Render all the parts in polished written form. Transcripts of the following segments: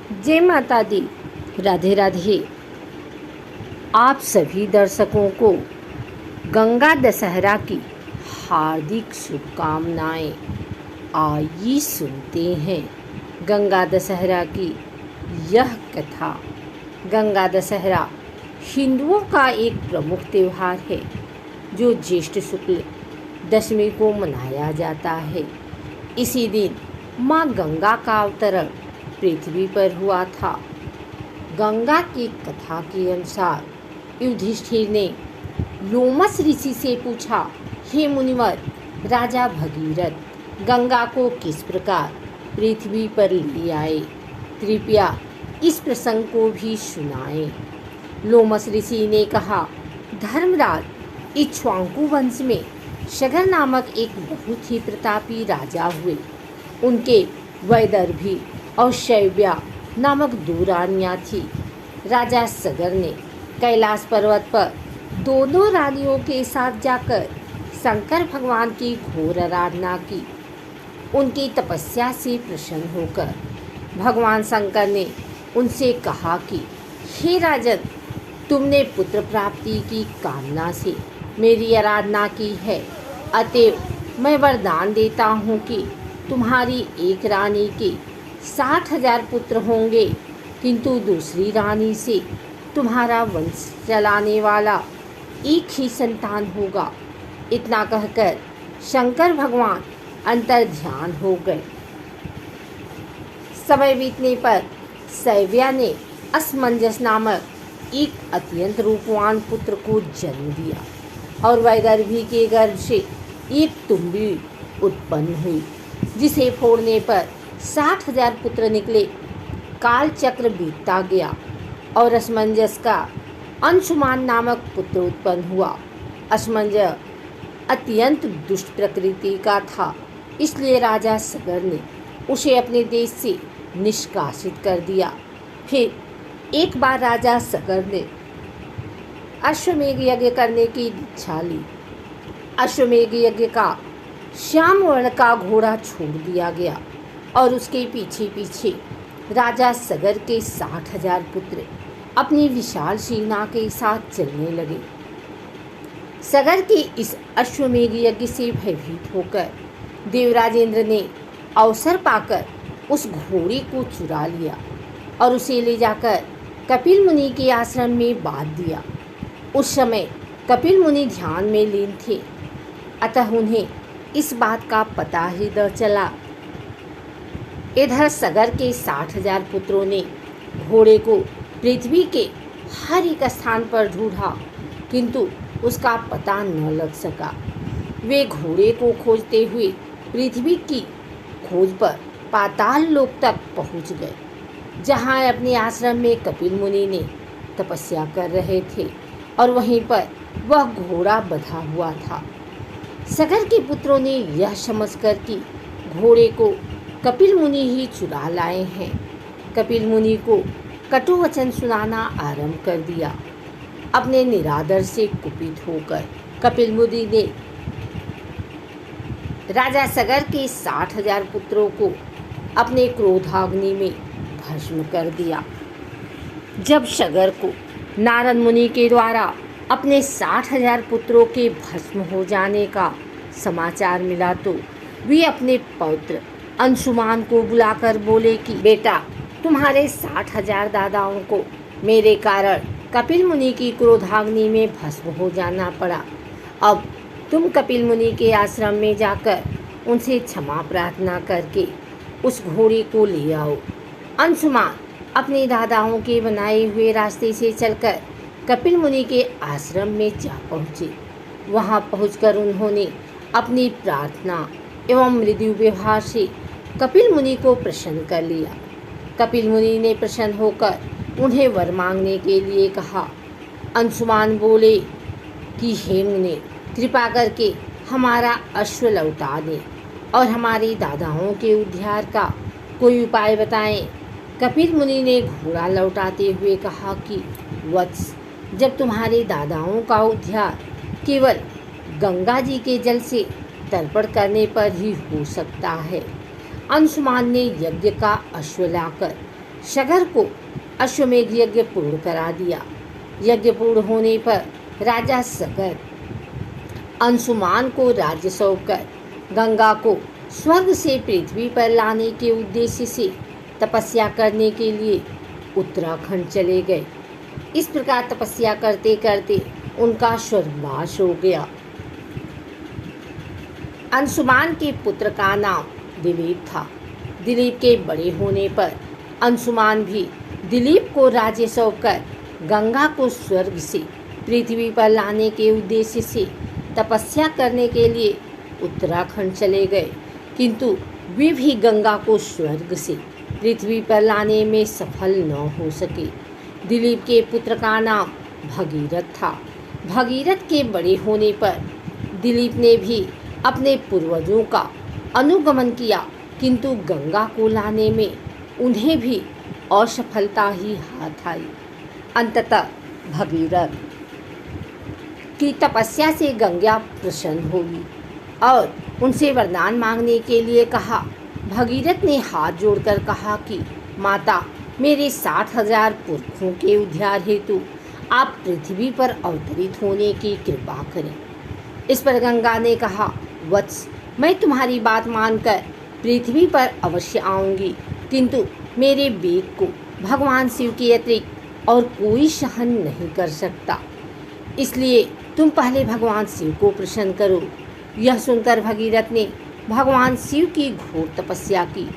जय माता दी। राधे राधे। आप सभी दर्शकों को गंगा दशहरा की हार्दिक शुभकामनाएं। आइए सुनते हैं गंगा दशहरा की यह कथा। गंगा दशहरा हिंदुओं का एक प्रमुख त्यौहार है जो ज्येष्ठ शुक्ल दशमी को मनाया जाता है। इसी दिन माँ गंगा का अवतरण पृथ्वी पर हुआ था। गंगा की कथा के अनुसार युधिष्ठिर ने लोमस ऋषि से पूछा, हे मुनिवर, राजा भगीरथ गंगा को किस प्रकार पृथ्वी पर ले आए? कृपया इस प्रसंग को भी सुनाएं। लोमस ऋषि ने कहा, धर्मराज, इक्ष्वाकु वंश में सगर नामक एक बहुत ही प्रतापी राजा हुए। उनके वैदर्भी और शैव्या नामक दो रानियाँ थी। राजा सगर ने कैलाश पर्वत पर दोनों रानियों के साथ जाकर शंकर भगवान की घोर आराधना की। उनकी तपस्या से प्रसन्न होकर भगवान शंकर ने उनसे कहा कि हे राजन, तुमने पुत्र प्राप्ति की कामना से मेरी आराधना की है, अतएव मैं वरदान देता हूँ कि तुम्हारी एक रानी के 60,000 पुत्र होंगे, किंतु दूसरी रानी से तुम्हारा वंश चलाने वाला एक ही संतान होगा। इतना कहकर शंकर भगवान अंतर ध्यान हो गए। समय बीतने पर शैव्या ने असमंजस नामक एक अत्यंत रूपवान पुत्र को जन्म दिया और वैदर्भी के गर्भ से एक तुम्बी उत्पन्न हुई, जिसे फोड़ने पर 60,000 पुत्र निकले। काल चक्र बीतता गया और असमंजस का अंशुमान नामक पुत्र उत्पन्न हुआ। असमंजस अत्यंत दुष्ट प्रकृति का था, इसलिए राजा सगर ने उसे अपने देश से निष्कासित कर दिया। फिर एक बार राजा सगर ने अश्वमेध यज्ञ करने की इच्छा ली। अश्वमेध यज्ञ का श्याम वर्ण का घोड़ा छोड़ दिया गया और उसके पीछे पीछे राजा सगर के 60,000 पुत्र अपनी विशाल सेना के साथ चलने लगे। सगर के इस अश्वमेध यज्ञ से भयभीत होकर देवराजेंद्र ने अवसर पाकर उस घोड़े को चुरा लिया और उसे ले जाकर कपिल मुनि के आश्रम में बांध दिया। उस समय कपिल मुनि ध्यान में लीन थे, अतः उन्हें इस बात का पता ही न चला। इधर सगर के 60,000 पुत्रों ने घोड़े को पृथ्वी के हर एक स्थान पर ढूंढा, किंतु उसका पता न लग सका। वे घोड़े को खोजते हुए पृथ्वी की खोज पर पाताल लोक तक पहुंच गए, जहां अपने आश्रम में कपिल मुनि ने तपस्या कर रहे थे और वहीं पर वह घोड़ा बंधा हुआ था। सगर के पुत्रों ने यह समझकर कि घोड़े को कपिल मुनि ही चुरा लाए हैं, कपिल मुनि को कटु वचन सुनाना आरंभ कर दिया। अपने निरादर से कुपित होकर कपिल मुनि ने राजा सगर के 60,000 पुत्रों को अपने क्रोधाग्नि में भस्म कर दिया। जब सगर को नारद मुनि के द्वारा अपने 60,000 पुत्रों के भस्म हो जाने का समाचार मिला तो वे अपने पौत्र अंशुमान को बुलाकर बोले कि बेटा, तुम्हारे 60,000 दादाओं को मेरे कारण कपिल मुनि की क्रोधाग्नि में भस्म हो जाना पड़ा। अब तुम कपिल मुनि के आश्रम में जाकर उनसे क्षमा प्रार्थना करके उस घोड़े को ले आओ। अंशुमान अपने दादाओं के बनाए हुए रास्ते से चलकर कपिल मुनि के आश्रम में जा पहुँचे। वहाँ पहुँचकर उन्होंने अपनी प्रार्थना एवं मृदु व्यवहार से कपिल मुनि को प्रसन्न कर लिया। कपिल मुनि ने प्रसन्न होकर उन्हें वर मांगने के लिए कहा। अंशुमान बोले कि हे मुनि, कृपा करके हमारा अश्व लौटा दें और हमारे दादाओं के उद्धार का कोई उपाय बताएं। कपिल मुनि ने घोड़ा लौटाते हुए कहा कि वत्स, जब तुम्हारे दादाओं का उद्धार केवल गंगा जी के जल से तर्पण करने पर ही हो सकता है। अंशुमान ने यज्ञ का अश्व लाकर सगर को अश्वमेध यज्ञ पूर्ण करा दिया। यज्ञ पूर्ण होने पर राजा सगर अंशुमान को राज्य सौंपकर गंगा को स्वर्ग से पृथ्वी पर लाने के उद्देश्य से तपस्या करने के लिए उत्तराखंड चले गए। इस प्रकार तपस्या करते करते उनका स्वर्गवास हो गया। अंशुमान के पुत्र का नाम दिलीप था। दिलीप के बड़े होने पर अंशुमान भी दिलीप को राज्य सौंपकर गंगा को स्वर्ग से पृथ्वी पर लाने के उद्देश्य से तपस्या करने के लिए उत्तराखंड चले गए, किंतु वे भी गंगा को स्वर्ग से पृथ्वी पर लाने में सफल न हो सके। दिलीप के पुत्र का नाम भगीरथ था। भगीरथ के बड़े होने पर दिलीप ने भी अपने पूर्वजों का अनुगमन किया, किंतु गंगा को लाने में उन्हें भी असफलता ही हाथ आई। अंततः भगीरथ की तपस्या से गंगा प्रसन्न हुई और उनसे वरदान मांगने के लिए कहा। भगीरथ ने हाथ जोड़कर कहा कि माता, मेरे 60,000 पुरखों के उद्धार हेतु आप पृथ्वी पर अवतरित होने की कृपा करें। इस पर गंगा ने कहा, वत्स, मैं तुम्हारी बात मानकर पृथ्वी पर अवश्य आऊंगी, किंतु मेरे वेग को भगवान शिव के अतिरिक्त और कोई सहन नहीं कर सकता, इसलिए तुम पहले भगवान शिव को प्रसन्न करो। यह सुनकर भगीरथ ने भगवान शिव की घोर तपस्या की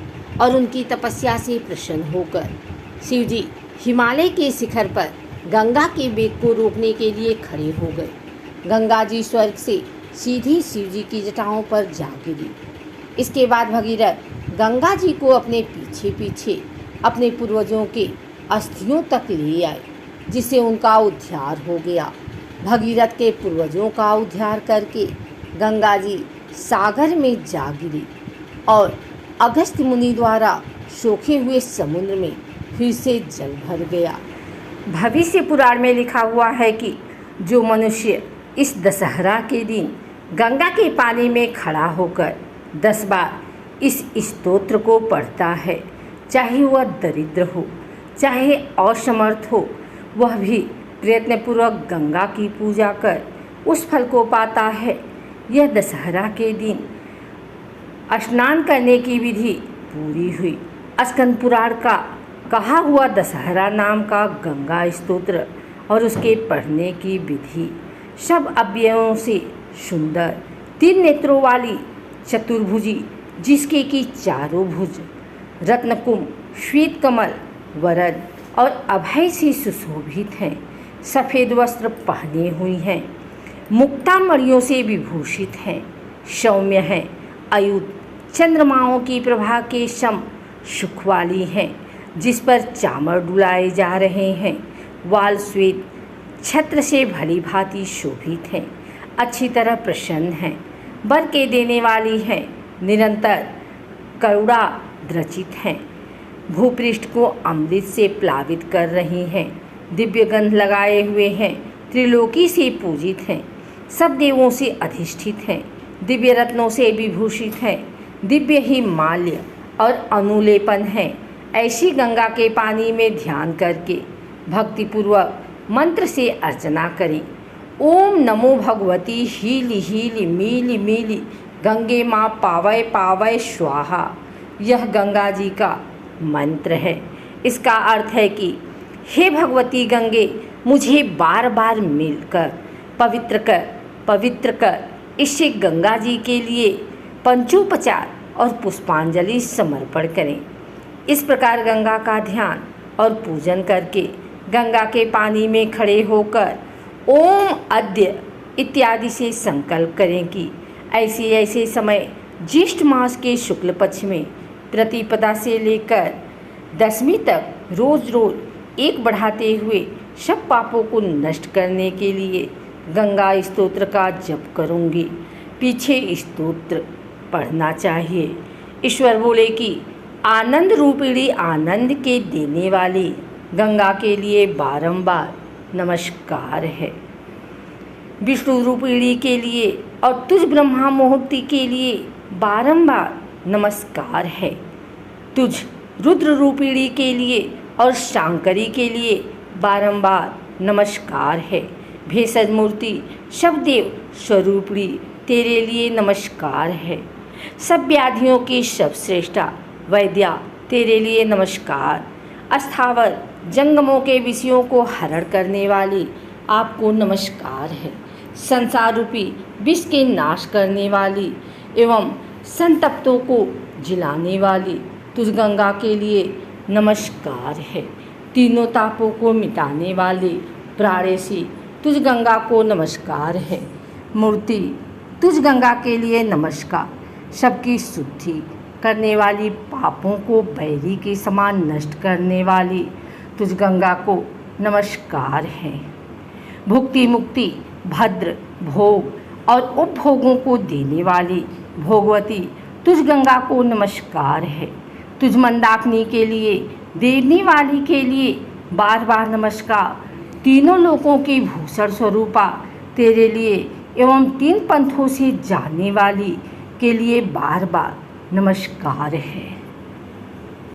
और उनकी तपस्या से प्रसन्न होकर शिव जी हिमालय के शिखर पर गंगा के वेग को रोकने के लिए खड़े हो गए। गंगा जी स्वर्ग से सीधी शिव जी की जटाओं पर जा गिरी। इसके बाद भगीरथ गंगा जी को अपने पीछे पीछे अपने पूर्वजों के अस्थियों तक ले आए, जिससे उनका उद्धार हो गया। भगीरथ के पूर्वजों का उद्धार करके गंगा जी सागर में जा गिरी और अगस्त्य मुनि द्वारा सोखे हुए समुद्र में फिर से जल भर गया। भविष्य पुराण में लिखा हुआ है कि जो मनुष्य इस दशहरा के दिन गंगा के पानी में खड़ा होकर 10 बार इस स्तोत्र को पढ़ता है, चाहे वह दरिद्र हो चाहे असमर्थ हो, वह भी प्रयत्नपूर्वक गंगा की पूजा कर उस फल को पाता है। यह दशहरा के दिन स्नान करने की विधि पूरी हुई। स्कंद पुराण का कहा हुआ दशहरा नाम का गंगा स्तोत्र और उसके पढ़ने की विधि सब अवयवों से सुंदर 3 नेत्रों वाली चतुर्भुजी, जिसके की चारों भुज रत्नकुंभ, श्वेत कमल, वरद और अभय से सुशोभित हैं, सफ़ेद वस्त्र पहने हुई हैं, मुक्ता मणियों से विभूषित हैं, सौम्य हैं, अयुत चंद्रमाओं की प्रभा के सम सुख वाली हैं, जिस पर चामर डुलाए जा रहे हैं, वाल श्वेत छत्र से भली भांति शोभित हैं, अच्छी तरह प्रसन्न हैं, वर के देने वाली हैं, निरंतर करुणा द्रचित हैं, भूपृष्ठ को अमृत से प्लावित कर रही हैं, दिव्य गंध लगाए हुए हैं, त्रिलोकी से पूजित हैं, सब देवों से अधिष्ठित हैं, दिव्य रत्नों से विभूषित हैं, दिव्य ही माल्य और अनुलेपन हैं। ऐसी गंगा के पानी में ध्यान करके भक्तिपूर्वक मंत्र से अर्चना करें। ओम नमो Bhagwati Healy Healy mealy mealy Gange माँ पावय पावय स्वाहा, यह गंगा जी का मंत्र है। इसका अर्थ है कि हे भगवती गंगे, मुझे बार बार मिलकर पवित्र कर। इससे गंगा जी के लिए पंचोपचार और पुष्पांजलि समर्पण करें। इस प्रकार गंगा का ध्यान और पूजन करके गंगा के पानी में खड़े होकर ओम अद्य इत्यादि से संकल्प करें कि ऐसे समय ज्येष्ठ मास के शुक्ल पक्ष में प्रतिपदा से लेकर 10वीं तक रोज रोज एक बढ़ाते हुए सब पापों को नष्ट करने के लिए गंगा स्तोत्र का जप करूँगी। पीछे स्तोत्र पढ़ना चाहिए। ईश्वर बोले कि आनंद रूपिणी आनंद के देने वाली गंगा के लिए बारंबार नमस्कार है। विष्णु रूपिणी के लिए और तुझ ब्रह्मा मुहूर्ति के लिए बारंबार नमस्कार है। तुझ रुद्र रूपिणी के लिए और शांकरी के लिए बारंबार नमस्कार है। भेषज मूर्ति शवदेव स्वरूपिणी तेरे लिए नमस्कार है। सब व्याधियों की सर्वश्रेष्ठा वैद्या तेरे लिए नमस्कार। अस्थावर जंगमों के विषयों को हरण करने वाली आपको नमस्कार है। संसार रूपी विष के नाश करने वाली एवं संतप्तों को जिलाने वाली तुझ गंगा के लिए नमस्कार है। तीनों तापों को मिटाने वाली प्राणेशी तुझ गंगा को नमस्कार है। मूर्ति तुझ गंगा के लिए नमस्कार। सबकी शुद्धि करने वाली, पापों को बैरी के समान नष्ट करने वाली तुझ गंगा को नमस्कार है। भुक्ति मुक्ति भद्र भोग और उपभोगों को देने वाली भोगवती तुझ गंगा को नमस्कार है। तुझ मंदाकिनी के लिए, देवनी वाली के लिए बार बार नमस्कार। तीनों लोकों की भूषण स्वरूपा तेरे लिए एवं तीन पंथों से जाने वाली के लिए बार बार नमस्कार है।